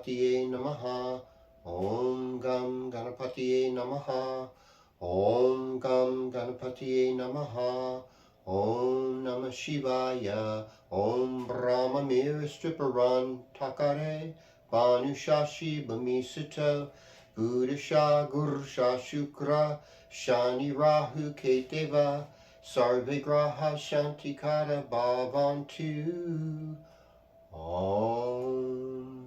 Ganapatiye Namaha. Om Gam Ganapatiye Namaha. Om Gam Ganapatiye Namaha. Om Namah Shivaya. Om Brahma Miristriparan Takare. Banushashi Bamisita. Buddhasha Gurusha Shukra. Shani Rahu Keteva. Sarve Graha Shantikara Bhavantu. Om.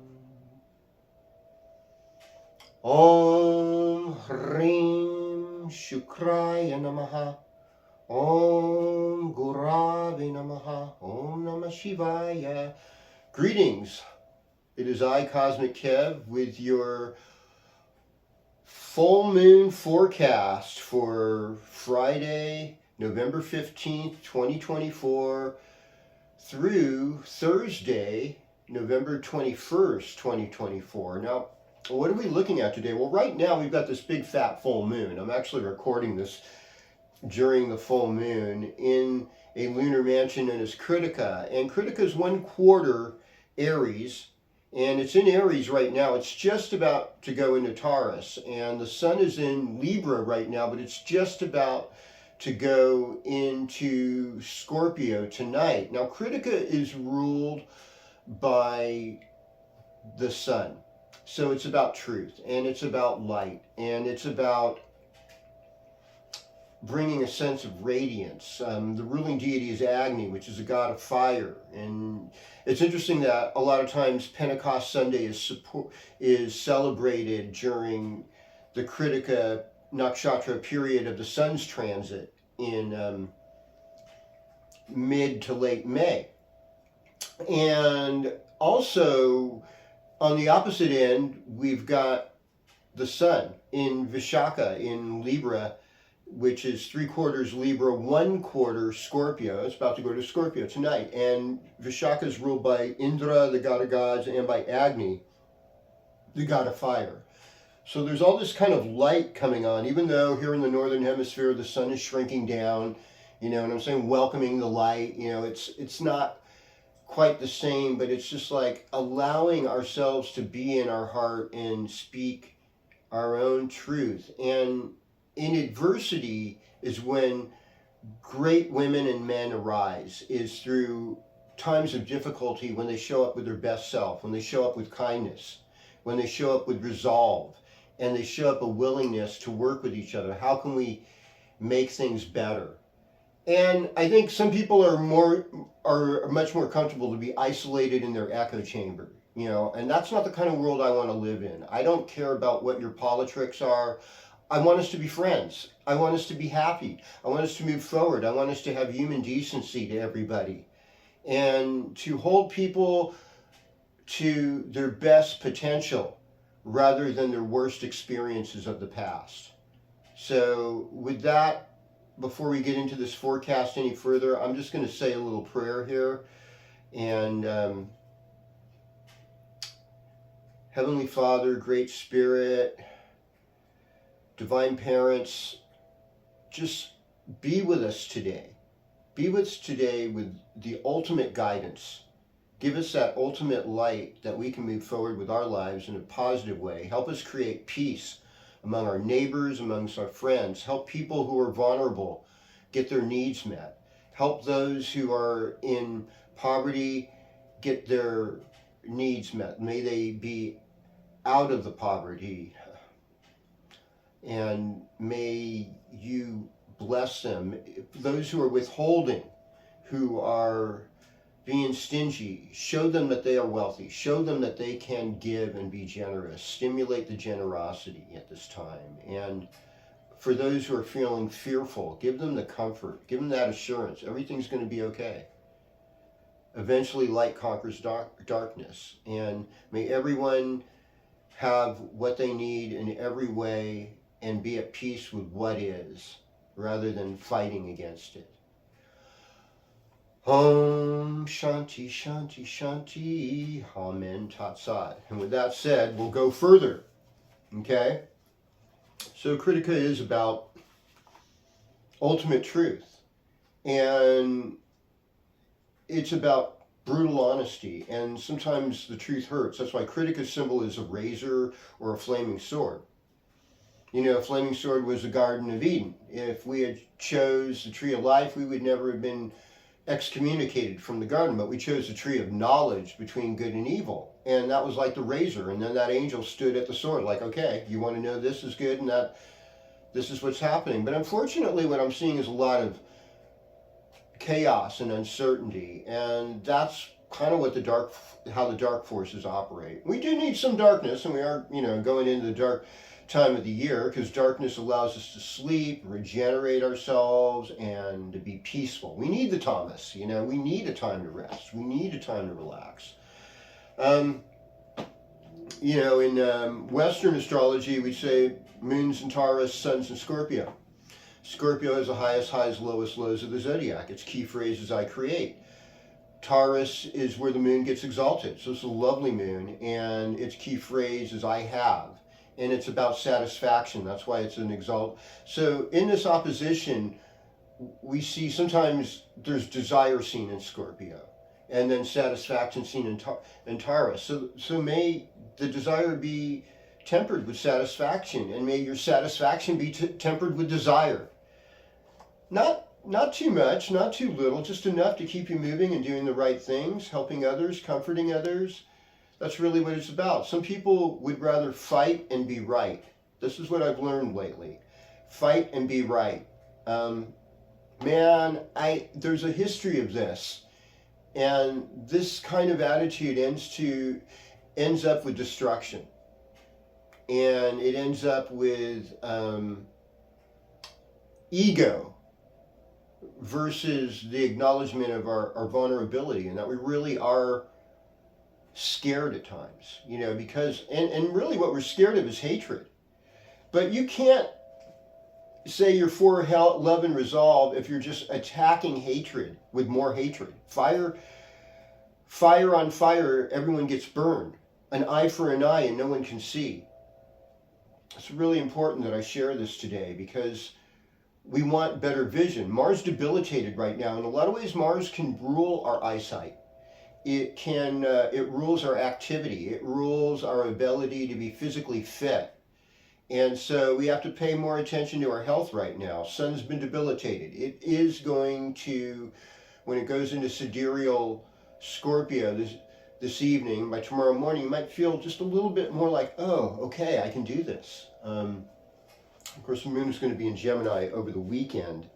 Om Hrim Shukraya Namaha. Om Gurave Namaha. Om Namah Shivaya. Greetings. It is I, Cosmic Kev, with your full moon forecast for Friday, November 15th, 2024 through Thursday, November 21st, 2024. Now, what are we looking at today? Well, right now we've got this big fat full moon. I'm actually recording this during the full moon in a lunar mansion known as Krittika. And Krittika is 1/4 Aries, and it's in Aries right now. It's just about to go into Taurus, and the sun is in Libra right now, but it's just about to go into Scorpio tonight. Now, Krittika is ruled by the sun. So it's about truth, and it's about light, and it's about bringing a sense of radiance. The ruling deity is Agni, which is a god of fire. And it's interesting that a lot of times Pentecost Sunday is celebrated during the Krittika Nakshatra period of the sun's transit in mid to late May. And also, on the opposite end, we've got the sun in Vishaka in Libra, which is 3/4 Libra, 1/4 Scorpio. It's about to go to Scorpio tonight. And Vishaka is ruled by Indra, the god of gods, and by Agni, the god of fire. So there's all this kind of light coming on, even though here in the northern hemisphere the sun is shrinking down, and I'm saying welcoming the light. It's not quite the same, but it's just like allowing ourselves to be in our heart and speak our own truth. And in adversity is when great women and men arise, is through times of difficulty, when they show up with their best self, when they show up with kindness, when they show up with resolve, and they show up a willingness to work with each other. How can we make things better? And I think some people are much more comfortable to be isolated in their echo chamber, and that's not the kind of world I want to live in. I don't care about what your politics are. I want us to be friends. I want us to be happy. I want us to move forward. I want us to have human decency to everybody, and to hold people to their best potential rather than their worst experiences of the past. So with that, before we get into this forecast any further, I'm just going to say a little prayer here. And Heavenly Father, Great Spirit, Divine Parents, just be with us today. Be with us today with the ultimate guidance. Give us that ultimate light that we can move forward with our lives in a positive way. Help us create peace among our neighbors, amongst our friends. Help people who are vulnerable get their needs met. Help those who are in poverty get their needs met. May they be out of the poverty. And may you bless them. Those who are withholding, who are being stingy, show them that they are wealthy. Show them that they can give and be generous. Stimulate the generosity at this time. And for those who are feeling fearful, give them the comfort. Give them that assurance. Everything's going to be okay. Eventually, light conquers darkness. And may everyone have what they need in every way and be at peace with what is, rather than fighting against it. Om Shanti Shanti Shanti. Amen Tat Sat. And with that said, we'll go further. Okay? So Krittika is about ultimate truth. And it's about brutal honesty, and sometimes the truth hurts. That's why Krittika's symbol is a razor or a flaming sword. You know, a flaming sword was the Garden of Eden. If we had chose the tree of life, we would never have been excommunicated from the garden, but we chose the tree of knowledge between good and evil, and that was like the razor. And then that angel stood at the sword, like, okay, you want to know this is good and that this is what's happening. But unfortunately, what I'm seeing is a lot of chaos and uncertainty, and that's kind of what how the dark forces operate. We do need some darkness, and we are, you know, going into the dark time of the year, because darkness allows us to sleep, regenerate ourselves, and to be peaceful. We need the Thomas, you know, we need a time to rest. We need a time to relax. You know, in Western astrology, we say moons in Taurus, suns in Scorpio. Scorpio has the highest highs, lowest lows of the zodiac. Its key phrase is I create. Taurus is where the moon gets exalted, so it's a lovely moon, and its key phrase is I have. And it's about satisfaction. That's why it's an exalt. So in this opposition, we see sometimes there's desire seen in Scorpio, and then satisfaction seen in Taurus. So may the desire be tempered with satisfaction, and may your satisfaction be tempered with desire. Not too much, not too little, just enough to keep you moving and doing the right things, helping others, comforting others. That's really what it's about. Some people would rather fight and be right. This is what I've learned lately. Fight and be right. Man, there's a history of this. And this kind of attitude ends up with destruction. And it ends up with ego versus the acknowledgement of our vulnerability, and that we really are scared at times, you know, because, and really what we're scared of is hatred. But you can't say you're for love and resolve if you're just attacking hatred with more hatred. Fire on fire, everyone gets burned. An eye for an eye and no one can see. It's really important that I share this today, because we want better vision. Mars debilitated right now. In a lot of ways, Mars can rule our eyesight. It rules our activity. It rules our ability to be physically fit. And so we have to pay more attention to our health right now. Sun's been debilitated. It is going to, when it goes into sidereal Scorpio this evening, by tomorrow morning, you might feel just a little bit more like, oh, okay, I can do this. Of course, the moon is going to be in Gemini over the weekend.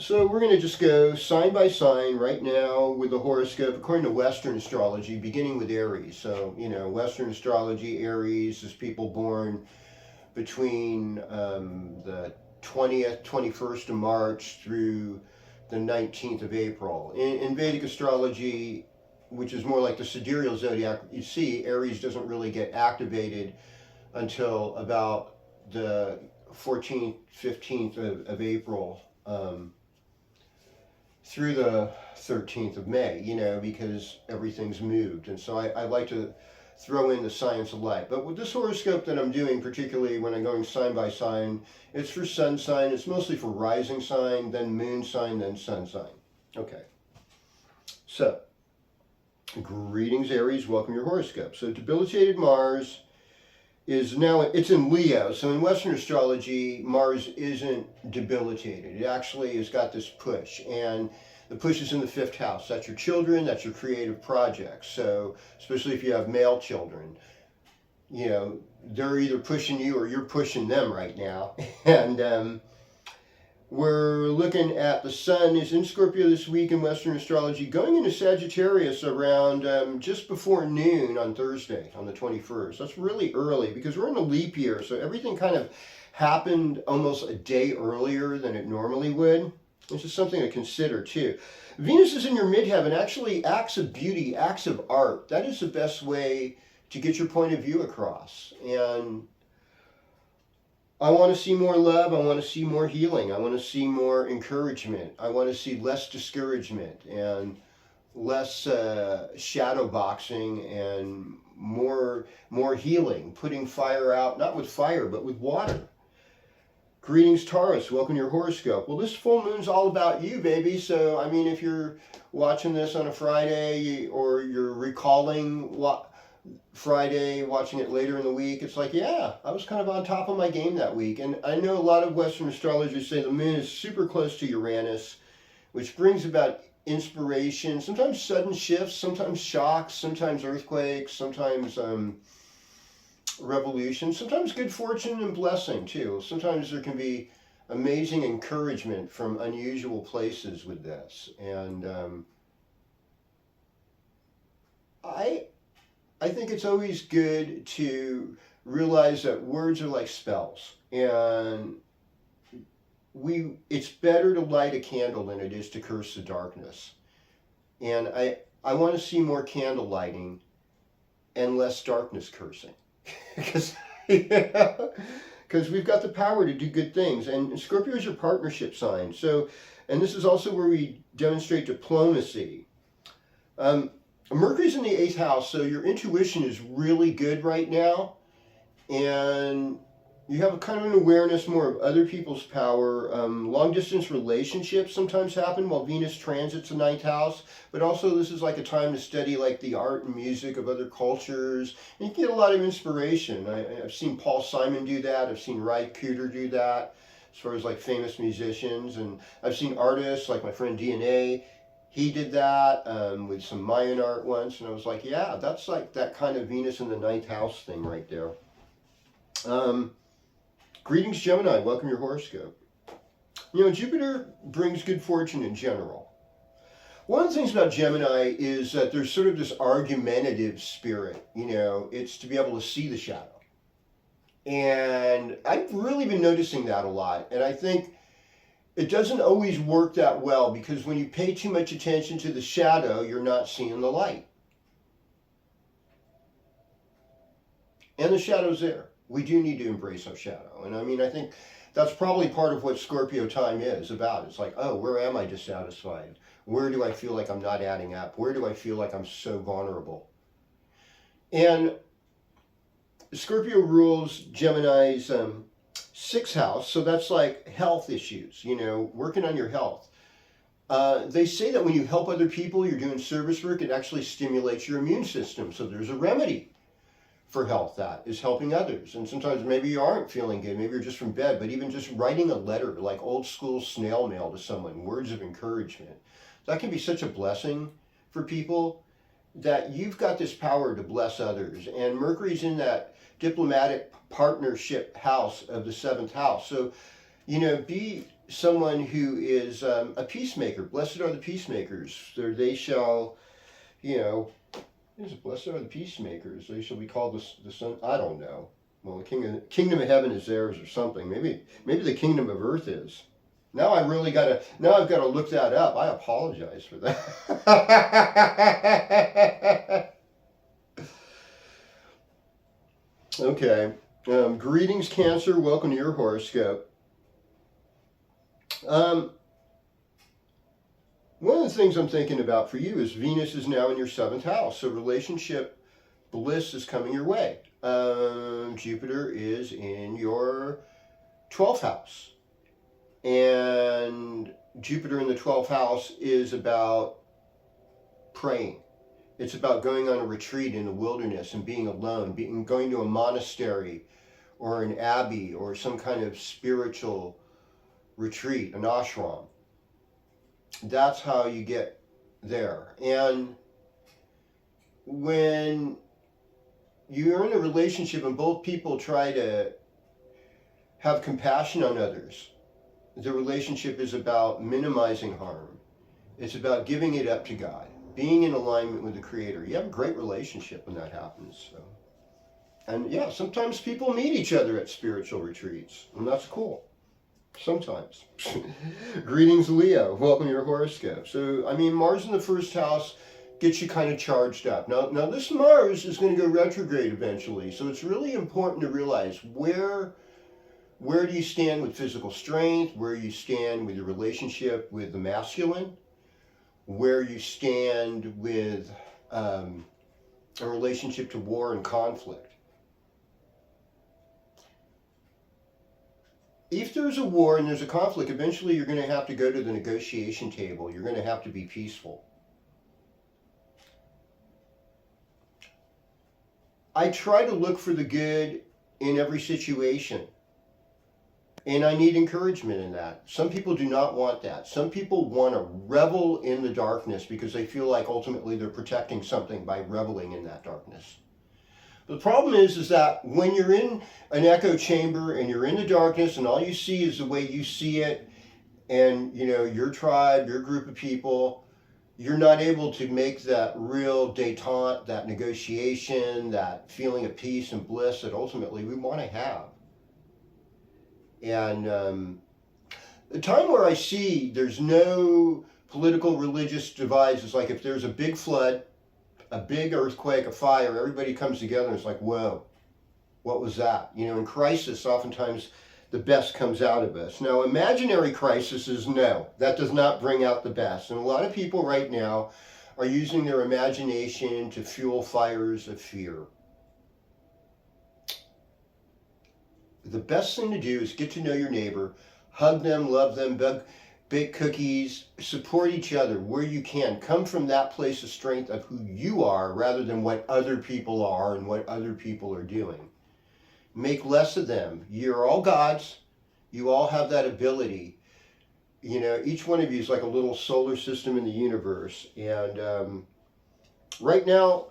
So we're going to just go sign by sign right now with the horoscope according to Western astrology, beginning with Aries. So, you know, Western astrology, Aries is people born between the 20th, 21st of March through the 19th of April. In Vedic astrology, which is more like the sidereal zodiac, you see Aries doesn't really get activated until about the 14th, 15th of April. Through the 13th of May, you know, because everything's moved. And so I like to throw in the science of light. But with this horoscope that I'm doing, particularly when I'm going sign by sign, it's for sun sign, it's mostly for rising sign, then moon sign, then sun sign. Okay. So, greetings Aries, welcome to your horoscope. So debilitated Mars is now, it's in Leo. So in Western astrology, Mars isn't debilitated. It actually has got this push, and the push is in the 5th house. That's your children, that's your creative projects. So especially if you have male children, you know, they're either pushing you or you're pushing them right now. And we're looking at the sun is in Scorpio this week in Western astrology, going into Sagittarius around just before noon on Thursday, on the 21st. That's really early because we're in a leap year, so everything kind of happened almost a day earlier than it normally would. This is something to consider too. Venus is in your midheaven, actually acts of beauty, acts of art. That is the best way to get your point of view across. And I want to see more love, I want to see more healing, I want to see more encouragement, I want to see less discouragement and less shadow boxing and more healing, putting fire out, not with fire, but with water. Greetings, Taurus. Welcome to your horoscope. Well, this full moon's all about you, baby. So, I mean, if you're watching this on a Friday or you're recalling what Friday, watching it later in the week, it's like, yeah, I was kind of on top of my game that week. And I know a lot of Western astrologers say the moon is super close to Uranus, which brings about inspiration, sometimes sudden shifts, sometimes shocks, sometimes earthquakes, sometimes revolution, sometimes good fortune and blessing too. Sometimes there can be amazing encouragement from unusual places with this. And I think it's always good to realize that words are like spells, and it's better to light a candle than it is to curse the darkness. And I want to see more candle lighting and less darkness cursing. Because because we've got the power to do good things. And Scorpio is your partnership sign. So, and this is also where we demonstrate diplomacy. Mercury's in the 8th house, so your intuition is really good right now. And you have a kind of an awareness more of other people's power. Long distance relationships sometimes happen while Venus transits the 9th house, but also this is like a time to study like the art and music of other cultures, and you get a lot of inspiration. I've seen Paul Simon do that. I've seen Ry Cooder do that, as far as like famous musicians, and I've seen artists like my friend DNA. He did that with some Mayan art once, and I was like, yeah, that's like that kind of Venus in the 9th house thing right there. Greetings, Gemini. Welcome to your horoscope. You know, Jupiter brings good fortune in general. One of the things about Gemini is that there's sort of this argumentative spirit. You know, it's to be able to see the shadow. And I've really been noticing that a lot. And I think it doesn't always work that well, because when you pay too much attention to the shadow, you're not seeing the light. And the shadow's there. We do need to embrace our shadow. And I mean, I think that's probably part of what Scorpio time is about. It's like, oh, where am I dissatisfied? Where do I feel like I'm not adding up? Where do I feel like I'm so vulnerable? And Scorpio rules Gemini's 6th house, so that's like health issues, you know, working on your health. They say that when you help other people, you're doing service work, it actually stimulates your immune system. So there's a remedy for health that is helping others. And sometimes maybe you aren't feeling good, maybe you're just from bed, but even just writing a letter, like old school snail mail to someone, words of encouragement, that can be such a blessing for people, that you've got this power to bless others. And Mercury's in that diplomatic partnership house of the 7th house. So, you know, be someone who is a peacemaker. Blessed are the peacemakers, for they shall, you know, blessed are the peacemakers, they shall be called the son. I don't know. Well, the kingdom of heaven is theirs or something. Maybe the kingdom of earth is. Now I've got to look that up. I apologize for that. Okay. Greetings, Cancer. Welcome to your horoscope. One of the things I'm thinking about for you is Venus is now in your 7th house, so relationship bliss is coming your way. Jupiter is in your 12th house, and Jupiter in the 12th house is about praying. It's about going on a retreat in the wilderness and being alone, going to a monastery or an abbey or some kind of spiritual retreat, an ashram. That's how you get there. And when you're in a relationship and both people try to have compassion on others, the relationship is about minimizing harm. It's about giving it up to God, being in alignment with the Creator. You have a great relationship when that happens. So. And yeah, sometimes people meet each other at spiritual retreats, and that's cool. Sometimes. Greetings, Leo. Welcome to your horoscope. So, I mean, Mars in the 1st house gets you kind of charged up. Now this Mars is going to go retrograde eventually, so it's really important to realize where do you stand with physical strength, where you stand with your relationship with the masculine, where you stand with a relationship to war and conflict. if there's a war and there's a conflict, eventually you're going to have to go to the negotiation table. You're going to have to be peaceful. I try to look for the good in every situation. And I need encouragement in that. Some people do not want that. Some people want to revel in the darkness because they feel like ultimately they're protecting something by reveling in that darkness. The problem is that when you're in an echo chamber and you're in the darkness and all you see is the way you see it, and your tribe, your group of people, you're not able to make that real détente, that negotiation, that feeling of peace and bliss that ultimately we want to have. And the time where I see there's no political, religious divides is like if there's a big flood, a big earthquake, a fire, everybody comes together and it's like, whoa, what was that? In crisis, oftentimes the best comes out of us. Now, imaginary crisis is no, that does not bring out the best. And a lot of people right now are using their imagination to fuel fires of fear. The best thing to do is get to know your neighbor, hug them, love them, bake cookies, support each other where you can. Come from that place of strength of who you are rather than what other people are and what other people are doing. Make less of them. You're all gods. You all have that ability. Each one of you is like a little solar system in the universe. And right now,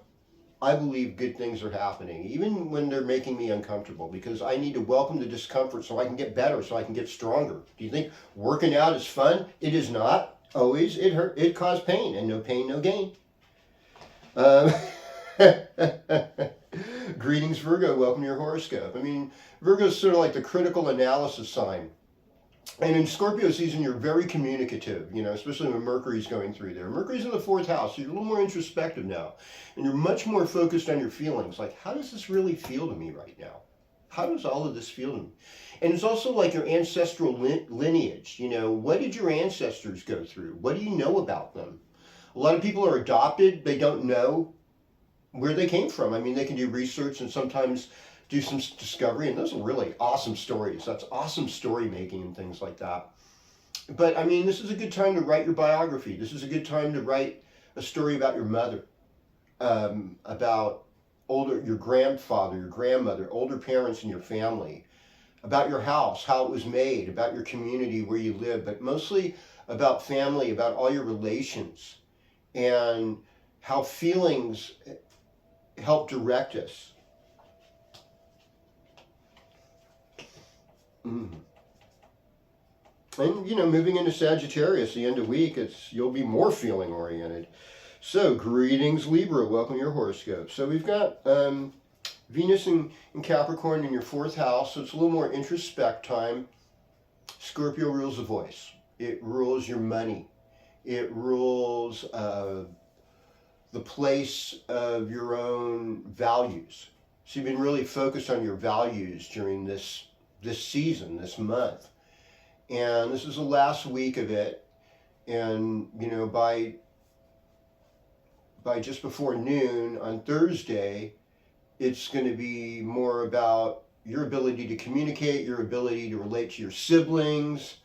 I believe good things are happening, even when they're making me uncomfortable, because I need to welcome the discomfort so I can get better, so I can get stronger. Do you think working out is fun? It is not always. It hurt. It caused pain, and no pain, no gain. Greetings, Virgo. Welcome to your horoscope. Virgo is sort of like the critical analysis sign. And in Scorpio season, you're very communicative, especially when Mercury's going through there. Mercury's in the 4th house, so you're a little more introspective now. And you're much more focused on your feelings. Like, how does this really feel to me right now? How does all of this feel to me? And it's also like your ancestral lineage. What did your ancestors go through? What do you know about them? A lot of people are adopted. They don't know where they came from. They can do research and sometimes do some discovery, and those are really awesome stories. That's awesome story making and things like that. But this is a good time to write your biography. This is a good time to write a story about your mother, about your grandfather, your grandmother, older parents in your family, about your house, how it was made, about your community where you live, but mostly about family, about all your relations, and how feelings help direct us. And moving into Sagittarius, the end of the week, you'll be more feeling oriented. So, greetings, Libra. Welcome to your horoscope. So we've got Venus in Capricorn in your 4th house, so it's a little more introspect time. Scorpio rules the voice. It rules your money. It rules the place of your own values. So you've been really focused on your values during this season, this month. And this is the last week of it. And, by just before noon on Thursday, it's going to be more about your ability to communicate, your ability to relate to your siblings.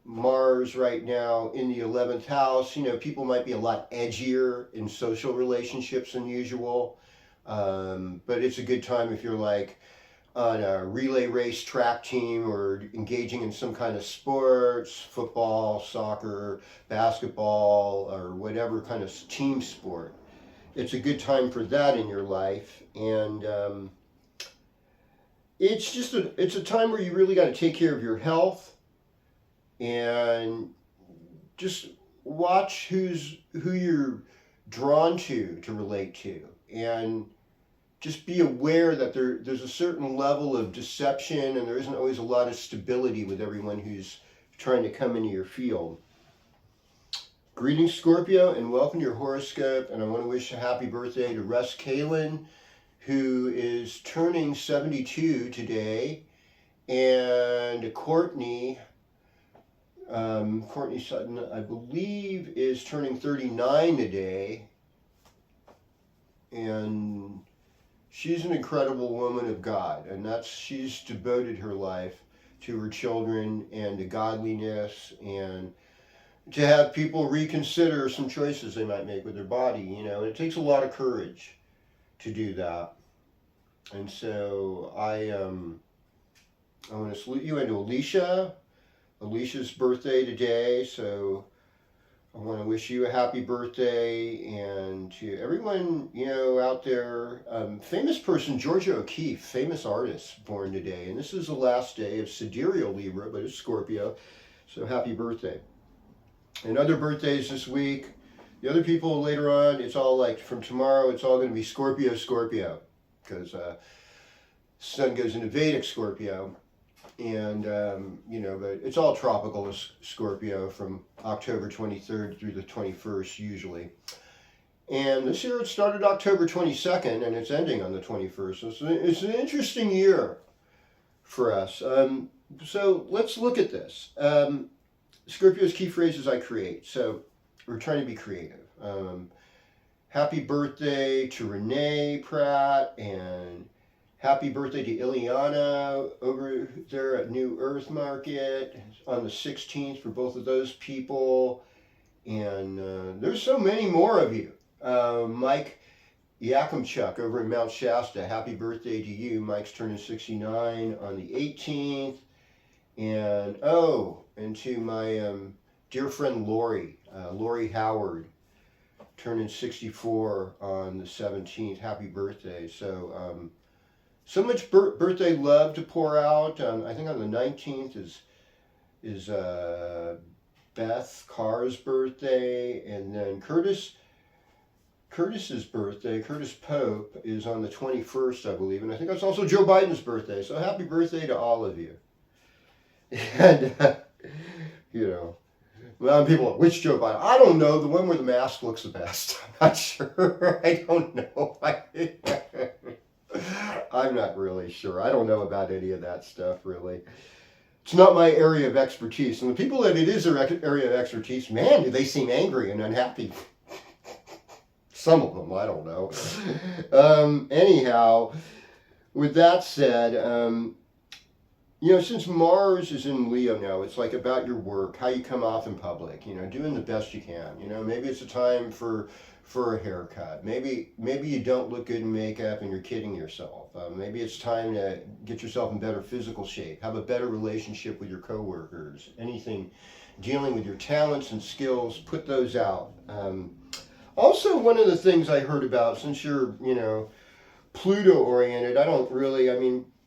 Mars right now in the 11th house, people might be a lot edgier in social relationships than usual. But it's a good time if you're like on a relay race track team or engaging in some kind of sports, football, soccer, basketball, or whatever kind of team sport. It's a good time for that in your life. And it's a time where you really got to take care of your health and just watch who you're drawn to relate to, and just be aware that there's a certain level of deception, and there isn't always a lot of stability with everyone who's trying to come into your field. Greetings, Scorpio, and welcome to your horoscope. And I want to wish a happy birthday to Russ Kalin, who is turning 72 today, and Courtney Sutton, I believe, is turning 39 today. And she's an incredible woman of God, and she's devoted her life to her children and to godliness, and to have people reconsider some choices they might make with their body, and it takes a lot of courage to do that. And so I want to salute you, and to Alicia. Alicia's birthday today, so I want to wish you a happy birthday, and to everyone out there. Famous person Georgia O'Keeffe, famous artist, born today, and this is the last day of sidereal Libra, but it's Scorpio. So happy birthday! And other birthdays this week. The other people later on, it's all like from tomorrow. It's all going to be Scorpio, Scorpio, because Sun goes into Vedic Scorpio. And, but it's all tropical Scorpio from October 23rd through the 21st usually. And this year it started October 22nd and it's ending on the 21st. So it's an interesting year for us. So let's look at this. Scorpio's key phrases I create. So we're trying to be creative. Happy birthday to Renee Pratt, and happy birthday to Ileana over there at New Earth Market on the 16th for both of those people. And there's so many more of you. Mike Yakimchuk over in Mount Shasta, happy birthday to you. Mike's turning 69 on the 18th. And to my dear friend Lori Howard, turning 64 on the 17th. Happy birthday. So much birthday love to pour out. I think on the 19th is Beth Carr's birthday, and then Curtis's birthday. Curtis Pope is on the 21st, I believe, and I think that's also Joe Biden's birthday. So happy birthday to all of you. And well, people, which Joe Biden? I don't know. The one where the mask looks the best. I'm not sure. I don't know. I'm not really sure. I don't know about any of that stuff, really. It's not my area of expertise. And the people that it is their area of expertise, man, do they seem angry and unhappy. Some of them, I don't know. Anyhow, with that said, since Mars is in Leo now, it's like about your work, how you come off in public, doing the best you can. Maybe it's a time for a haircut. Maybe you don't look good in makeup and you're kidding yourself. Maybe it's time to get yourself in better physical shape, have a better relationship with your coworkers, anything dealing with your talents and skills, put those out. Also, one of the things I heard about, since you're, Pluto oriented,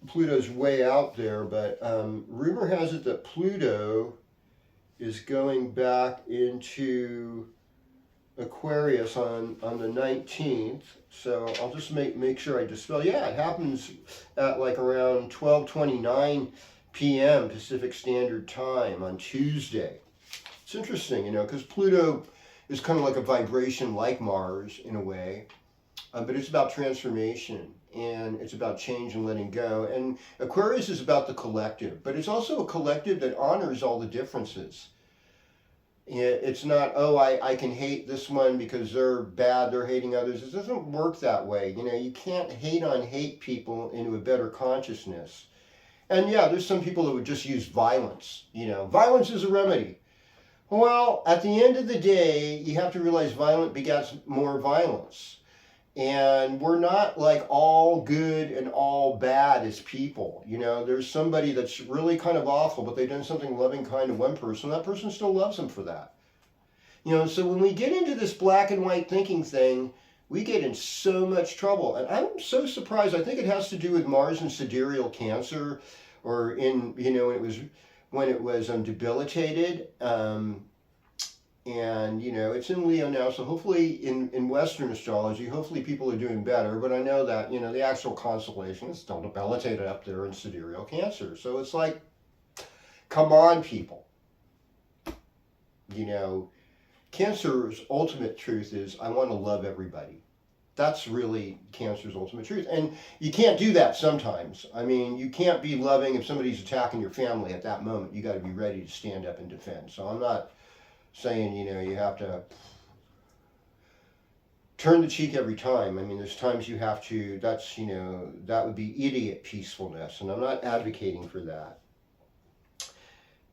Pluto's way out there, but rumor has it that Pluto is going back into Aquarius on the 19th. So I'll just make sure I dispel. Yeah, it happens at like around 12:29 p.m. Pacific Standard Time on Tuesday. It's interesting, because Pluto is kind of like a vibration like Mars in a way, but it's about transformation. And it's about change and letting go. And Aquarius is about the collective, but it's also a collective that honors all the differences. It's not, I can hate this one because they're bad, they're hating others. It doesn't work that way. You can't hate people into a better consciousness. And yeah, there's some people that would just use violence. Violence is a remedy. Well, at the end of the day, you have to realize violence begets more violence. And we're not like all good and all bad as people. There's somebody that's really kind of awful, but they've done something loving, kind to one person. That person still loves them for that. So when we get into this black and white thinking thing, we get in so much trouble. And I'm so surprised. I think it has to do with Mars and sidereal Cancer, or when it was debilitated. And it's in Leo now, so hopefully in Western astrology, hopefully people are doing better. But I know that the actual constellation is still debilitated up there in sidereal Cancer. So it's like, come on, people. Cancer's ultimate truth is, I want to love everybody. That's really Cancer's ultimate truth. And you can't do that sometimes. You can't be loving if somebody's attacking your family at that moment. You got to be ready to stand up and defend. So I'm not saying, you have to turn the cheek every time. I mean, there's times you have to, that's, that would be idiot peacefulness, and I'm not advocating for that.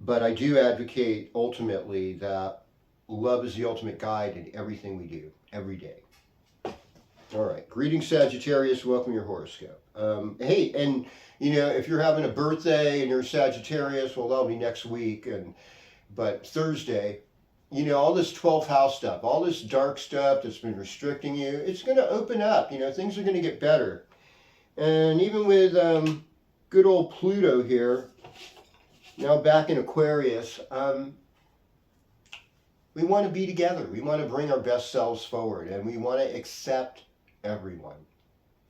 But I do advocate ultimately that love is the ultimate guide in everything we do, every day. All right, greetings Sagittarius, welcome your horoscope. Hey, and if you're having a birthday and you're a Sagittarius, well, that'll be next week, but Thursday, all this 12th house stuff, all this dark stuff that's been restricting you, it's going to open up. Things are going to get better. And even with good old Pluto here, now back in Aquarius, we want to be together. We want to bring our best selves forward, and we want to accept everyone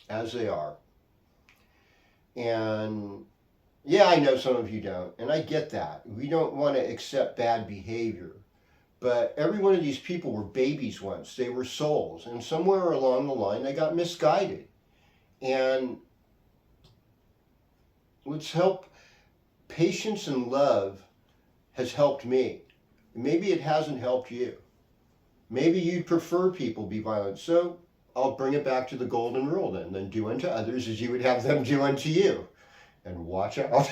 as they are. And yeah, I know some of you don't, and I get that. We don't want to accept bad behavior. But every one of these people were babies once. They were souls. And somewhere along the line, they got misguided. And let's help. Patience and love has helped me. Maybe it hasn't helped you. Maybe you'd prefer people be violent. So I'll bring it back to the golden rule then. Then do unto others as you would have them do unto you. And watch out.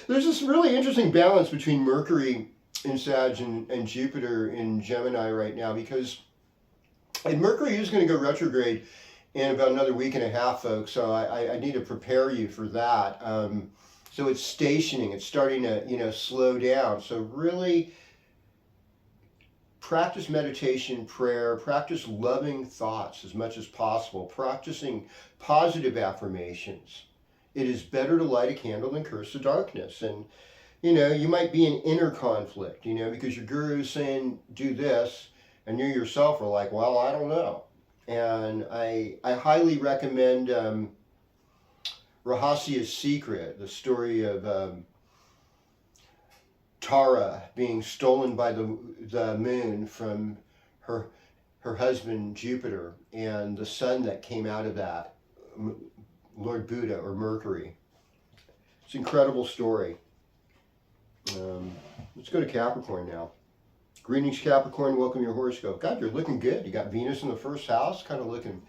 There's this really interesting balance between Mercury in Sag and Jupiter in Gemini right now, because Mercury is going to go retrograde in about another week and a half, folks, so I need to prepare you for that. So it's stationing, it's starting to slow down. So really practice meditation, prayer, practice loving thoughts as much as possible, practicing positive affirmations. It is better to light a candle than curse the darkness. And, you might be in inner conflict, because your guru is saying, do this, and you yourself are like, well, I don't know. And I highly recommend Rahasya's Secret, the story of Tara being stolen by the moon from her husband Jupiter, and the sun that came out of that, Lord Buddha or Mercury. It's an incredible story. Let's go to Capricorn now. Greetings Capricorn, welcome your horoscope. God, you're looking good. You got Venus in the first house, kind of looking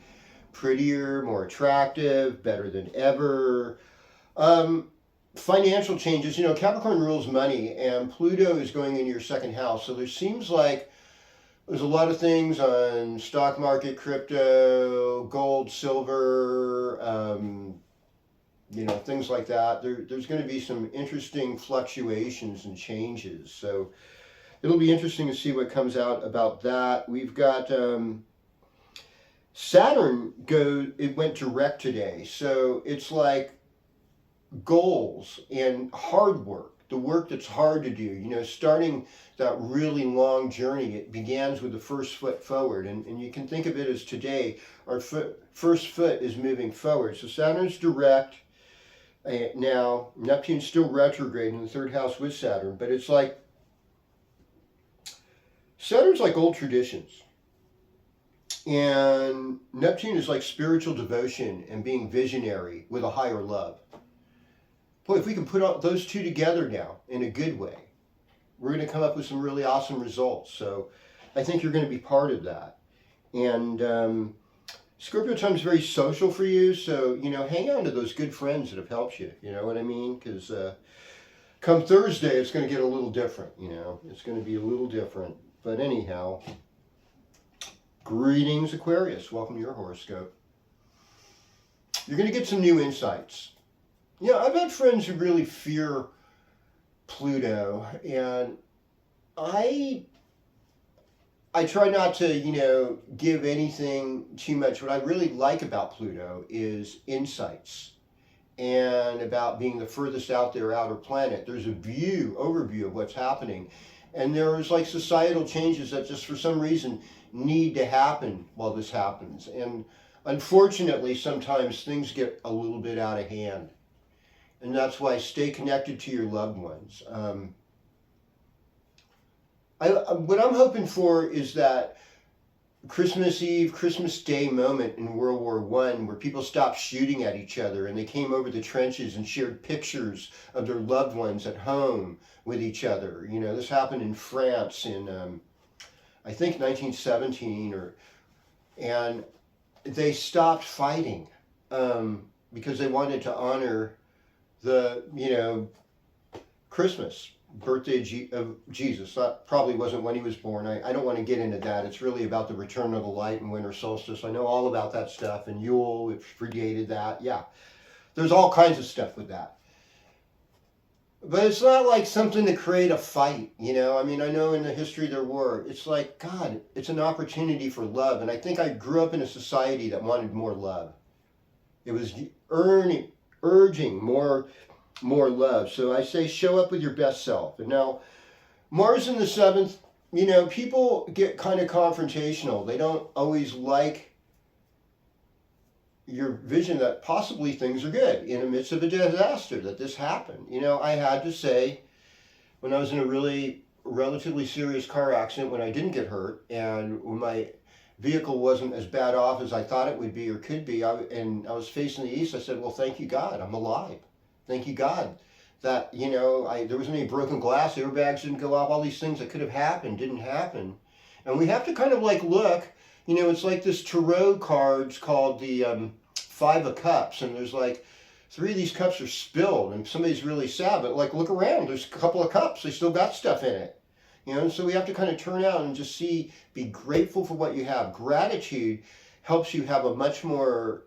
prettier, more attractive, better than ever. Financial changes, Capricorn rules money, and Pluto is going into your second house. So there seems like there's a lot of things on stock market, crypto, gold, silver, things like that. There's going to be some interesting fluctuations and changes. So it'll be interesting to see what comes out about that. We've got Saturn it went direct today. So it's like goals and hard work. The work that's hard to do, starting that really long journey. It begins with the first foot forward, and you can think of it as today, our first foot is moving forward. So Saturn's direct now. Neptune's still retrograde in the third house with Saturn, but it's like Saturn's like old traditions, and Neptune is like spiritual devotion and being visionary with a higher love. Boy, if we can put those two together now in a good way, we're going to come up with some really awesome results. So I think you're going to be part of that. And Scorpio time is very social for you. So, hang on to those good friends that have helped you. You know what I mean? Because come Thursday, it's going to get a little different. It's going to be a little different. But anyhow, greetings Aquarius. Welcome to your horoscope. You're going to get some new insights. I've had friends who really fear Pluto, and I try not to, give anything too much. What I really like about Pluto is insights, and about being the furthest out there outer planet. There's a overview of what's happening, and there's like societal changes that just for some reason need to happen while this happens. And unfortunately, sometimes things get a little bit out of hand. And that's why stay connected to your loved ones. What I'm hoping for is that Christmas Eve, Christmas Day moment in World War I where people stopped shooting at each other and they came over the trenches and shared pictures of their loved ones at home with each other. You know, this happened in France in, I think, 1917, and they stopped fighting because they wanted to honor the, Christmas, birthday of Jesus. That probably wasn't when he was born. I don't want to get into that. It's really about the return of the light and winter solstice. I know all about that stuff, and Yule, it predated that. Yeah, there's all kinds of stuff with that. But it's not like something to create a fight, I mean, I know in the history there were. It's like, God, it's an opportunity for love. And I think I grew up in a society that wanted more love. It was urging more love. So I say show up with your best self. And now, Mars in the 7th, people get kind of confrontational. They don't always like your vision that possibly things are good in the midst of a disaster, that this happened. I had to say, when I was in a really relatively serious car accident, when I didn't get hurt, and when my vehicle wasn't as bad off as I thought it would be or could be, and I was facing the east, I said, well, thank you, God, I'm alive. Thank you, God, that, there wasn't any broken glass, airbags didn't go off, all these things that could have happened didn't happen. And we have to kind of look, it's like this tarot cards called the 5 of Cups, and there's 3 of these cups are spilled, and somebody's really sad, but look around, there's a couple of cups, they still got stuff in it. And so we have to kind of turn out and just be grateful for what you have. Gratitude helps you have a much more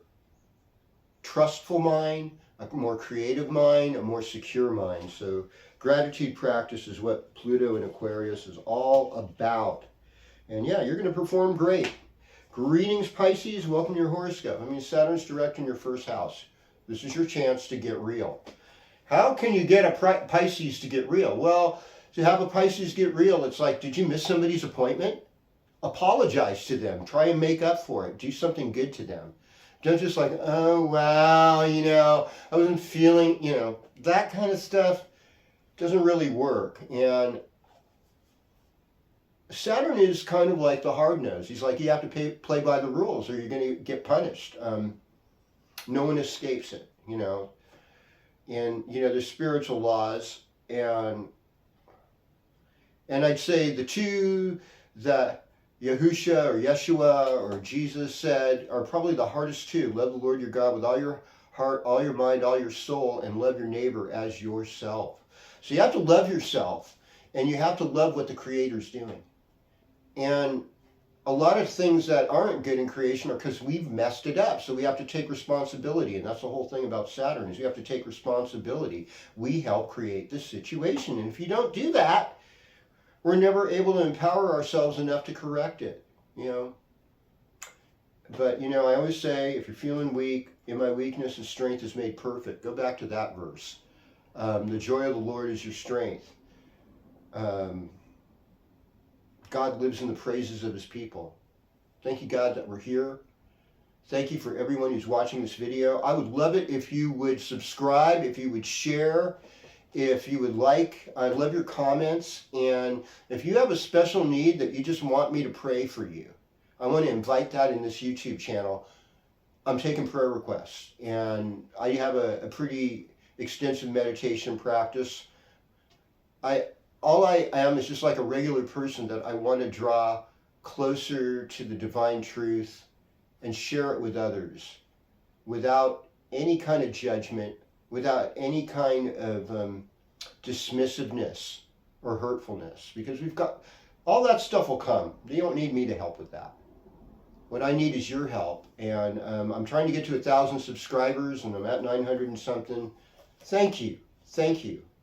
trustful mind, a more creative mind, a more secure mind. So gratitude practice is what Pluto in Aquarius is all about. And yeah, you're going to perform great. Greetings, Pisces. Welcome to your horoscope. I mean, Saturn's direct in your first house. This is your chance to get real. How can you get a Pisces to get real? Well, to have a Pisces get real, it's like, did you miss somebody's appointment? Apologize to them. Try and make up for it. Do something good to them. Don't just oh, wow, I wasn't feeling, that kind of stuff doesn't really work. And Saturn is kind of like the hard nose. He's like, you have to play by the rules or you're going to get punished. No one escapes it, And, there's spiritual laws. And I'd say the two that Yahusha or Yeshua or Jesus said are probably the hardest two. Love the Lord your God with all your heart, all your mind, all your soul, and love your neighbor as yourself. So you have to love yourself, and you have to love what the Creator's doing. And a lot of things that aren't good in creation are because we've messed it up. So we have to take responsibility. And that's the whole thing about Saturn, is you have to take responsibility. We help create this situation. And if you don't do that, we're never able to empower ourselves enough to correct it, But, I always say, if you're feeling weak, in my weakness, His strength is made perfect. Go back to that verse. The joy of the Lord is your strength. God lives in the praises of His people. Thank you, God, that we're here. Thank you for everyone who's watching this video. I would love it if you would subscribe, if you would share, if you would like. I'd love your comments. And if you have a special need that you just want me to pray for you, I want to invite that in this YouTube channel. I'm taking prayer requests. And I have a pretty extensive meditation practice. All I am is just like a regular person that I want to draw closer to the divine truth and share it with others without any kind of judgment, without any kind of dismissiveness or hurtfulness, because we've got all that stuff will come. You don't need me to help with that. What I need is your help, and I'm trying to get to 1,000 subscribers, and I'm at 900 and something. Thank you.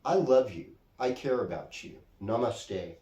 I love you. I care about you. Namaste.